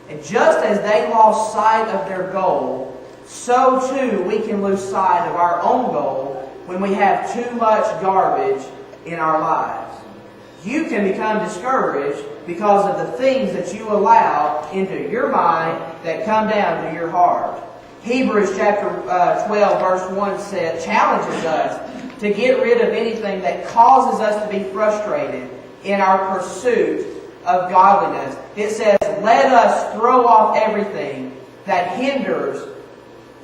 And just as they lost sight of their goal, so too we can lose sight of our own goal when we have too much garbage in our lives. You can become discouraged because of the things that you allow into your mind that come down to your heart. Hebrews chapter 12 verse 1 challenges us to get rid of anything that causes us to be frustrated in our pursuit of godliness. It says, let us throw off everything that hinders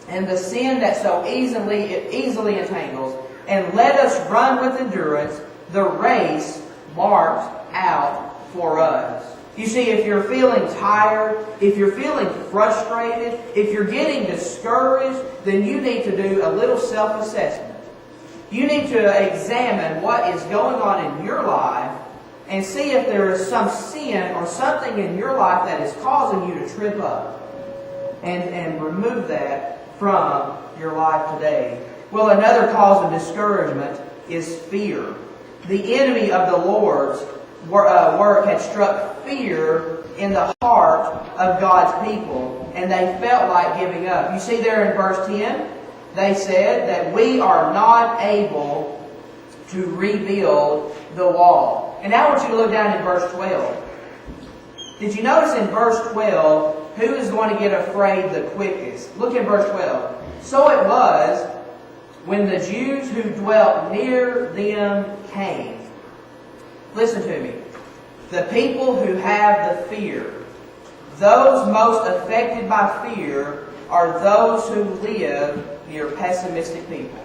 and the sin that so easily entangles, and let us run with endurance the race marked out for us. You see, if you're feeling tired, if you're feeling frustrated, if you're getting discouraged, then you need to do a little self-assessment. You need to examine what is going on in your life and see if there is some sin or something in your life that is causing you to trip up, and remove that from your life today. Well, another cause of discouragement is fear. The enemy of the Lord's work had struck fear in the heart of God's people, and they felt like giving up. You see there in verse 10, they said that we are not able to rebuild the wall. And now I want you to look down in verse 12. Did you notice in verse 12 who is going to get afraid the quickest? Look in verse 12. So it was when the Jews who dwelt near them came. Listen to me. The people who have the fear, those most affected by fear, are those who live near pessimistic people.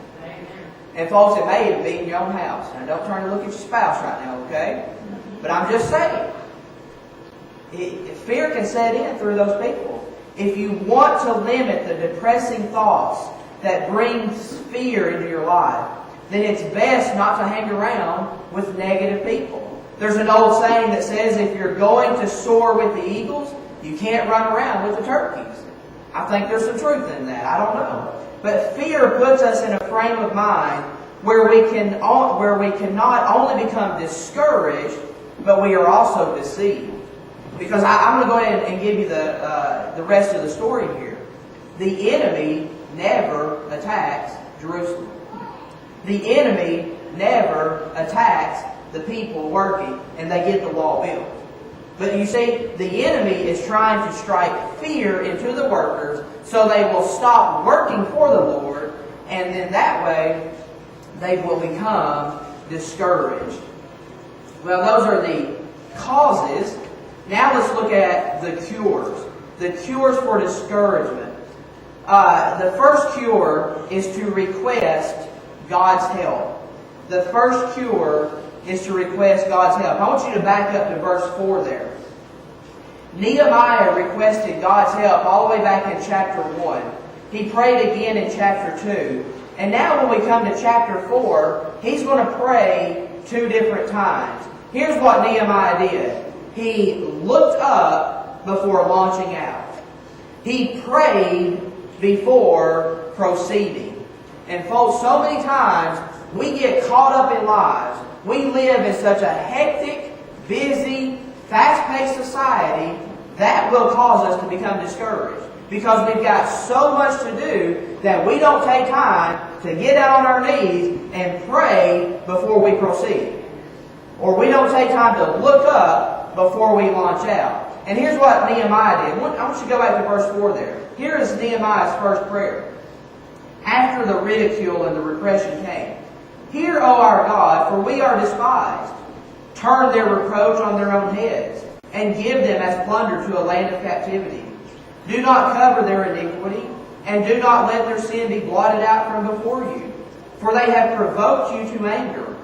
And folks, it may even be in your own house. Now, don't turn to look at your spouse right now, okay? But I'm just saying, fear can set in through those people. If you want to limit the depressing thoughts that brings fear into your life, then it's best not to hang around with negative people. There's an old saying that says if you're going to soar with the eagles, you can't run around with the turkeys. I think there's some truth in that. I don't know. But fear puts us in a frame of mind where we can not only become discouraged, but we are also deceived. Because I'm going to go ahead and give you the rest of the story here. The enemy never attacks Jerusalem. The enemy never attacks the people working and they get the wall built. But you see, the enemy is trying to strike fear into the workers so they will stop working for the Lord, and then that way they will become discouraged. Well, those are the causes. Now let's look at the cures. The cures for discouragement. The first cure is to request God's help. The first cure is to request God's help. I want you to back up to verse 4 there. Nehemiah requested God's help all the way back in chapter 1. He prayed again in chapter 2. And now when we come to chapter 4, he's going to pray 2 different times. Here's what Nehemiah did. He looked up before launching out. He prayed before proceeding. And folks, so many times we get caught up in lives. We live in such a hectic, busy, fast-paced society that will cause us to become discouraged. Because we've got so much to do that we don't take time to get down on our knees and pray before we proceed. Or we don't take time to look up before we launch out. And here's what Nehemiah did. I want you to go back to verse 4 there. Here is Nehemiah's first prayer. After the ridicule and the repression came. Hear, O our God, for we are despised. Turn their reproach on their own heads, and give them as plunder to a land of captivity. Do not cover their iniquity, and do not let their sin be blotted out from before you. For they have provoked you to anger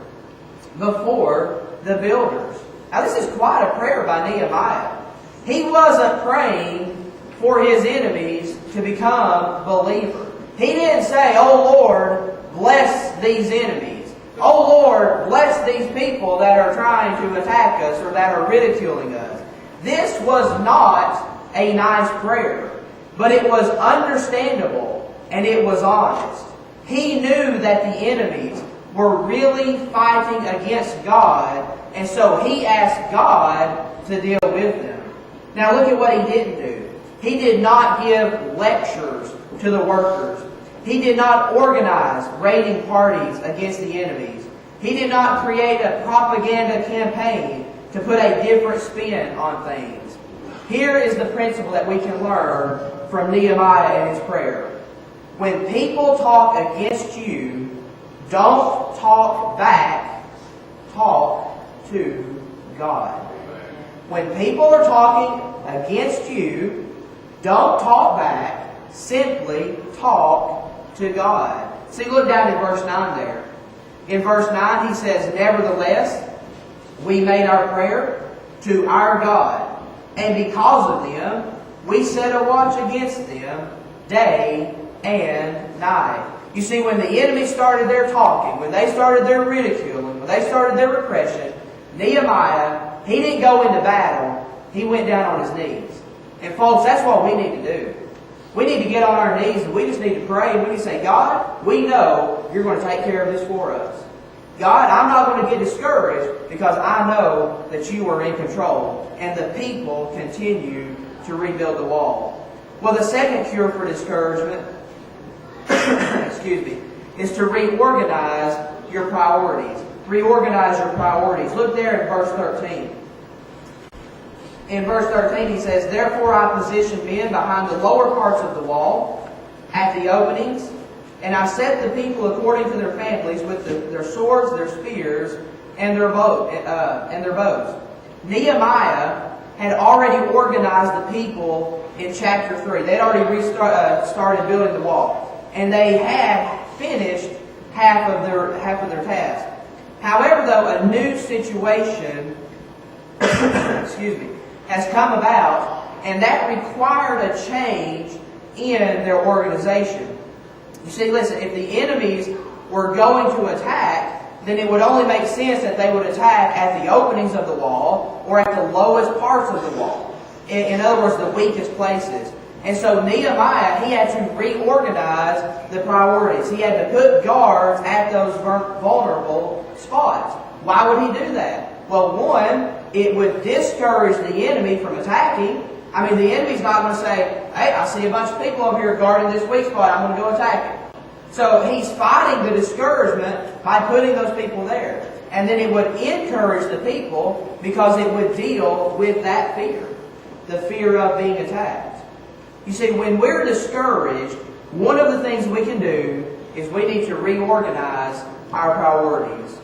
before the builders. Now this is quite a prayer by Nehemiah. He wasn't praying for his enemies to become believers. He didn't say, "Oh Lord, bless these enemies. Oh Lord, bless these people that are trying to attack us or that are ridiculing us." This was not a nice prayer, but it was understandable and it was honest. He knew that the enemies were really fighting against God, and so he asked God to deal with them. Now look at what he didn't do. He did not give lectures to the workers. He did not organize raiding parties against the enemies. He did not create a propaganda campaign to put a different spin on things. Here is the principle that we can learn from Nehemiah and his prayer. When people talk against you, don't talk back, talk to God. When people are talking against you, don't talk back, simply talk to God. See, look down in verse 9 there. In verse 9 he says, "Nevertheless, we made our prayer to our God, and because of them, we set a watch against them day and night." You see, when the enemy started their talking, when they started their ridiculing, when they started their repression, Nehemiah, he didn't go into battle. He went down on his knees. And folks, that's what we need to do. We need to get on our knees and we just need to pray and we need to say, "God, we know you're going to take care of this for us. God, I'm not going to get discouraged because I know that you are in control." And the people continue to rebuild the wall. Well, the second cure for discouragement excuse me, is to reorganize your priorities. Reorganize your priorities. Look there in verse 13. In verse 13 he says, "Therefore I positioned men behind the lower parts of the wall, at the openings, and I set the people according to their families with their swords, their spears, and their bows." Nehemiah had already organized the people in chapter 3. They had already started building the wall. And they had finished half of their task. However, though, a new situation excuse me, has come about, and that required a change in their organization. You see, listen, if the enemies were going to attack, then it would only make sense that they would attack at the openings of the wall or at the lowest parts of the wall. In other words, the weakest places. And so Nehemiah, he had to reorganize the priorities. He had to put guards at those vulnerable spots. Why would he do that? Well, one, it would discourage the enemy from attacking. I mean, the enemy's not going to say, "Hey, I see a bunch of people over here guarding this weak spot. I'm going to go attack it." So he's fighting the discouragement by putting those people there. And then it would encourage the people because it would deal with that fear. The fear of being attacked. You see, when we're discouraged, one of the things we can do is we need to reorganize our priorities.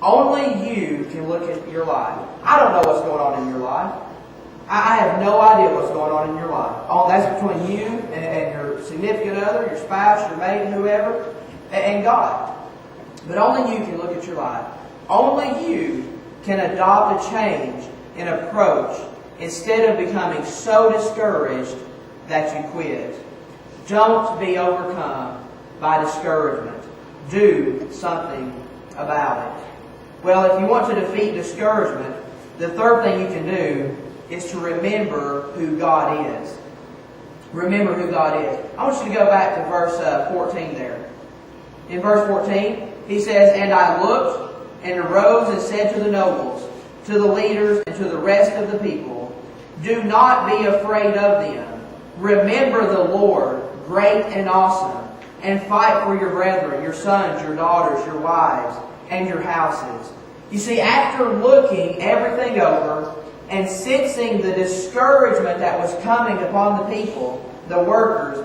Only you can look at your life. I don't know what's going on in your life. I have no idea what's going on in your life. All that's between you and your significant other, your spouse, your mate, whoever, and God. But only you can look at your life. Only you can adopt a change in approach instead of becoming so discouraged that you quit. Don't be overcome by discouragement. Do something about it. Well, if you want to defeat discouragement, the third thing you can do is to remember who God is. Remember who God is. I want you to go back to verse 14 there. In verse 14, he says, "And I looked and arose and said to the nobles, to the leaders, and to the rest of the people, do not be afraid of them. Remember the Lord, great and awesome, and fight for your brethren, your sons, your daughters, your wives, and your houses." You see, after looking everything over and sensing the discouragement that was coming upon the people, the workers,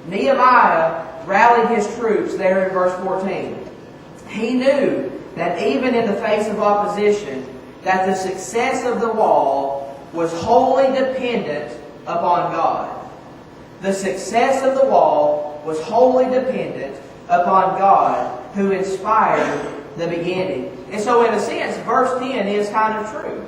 Nehemiah rallied his troops there in verse 14. He knew that even in the face of opposition, that the success of the wall was wholly dependent upon God. The success of the wall was wholly dependent upon God, who inspired the beginning. And so in a sense, verse 10 is kind of true.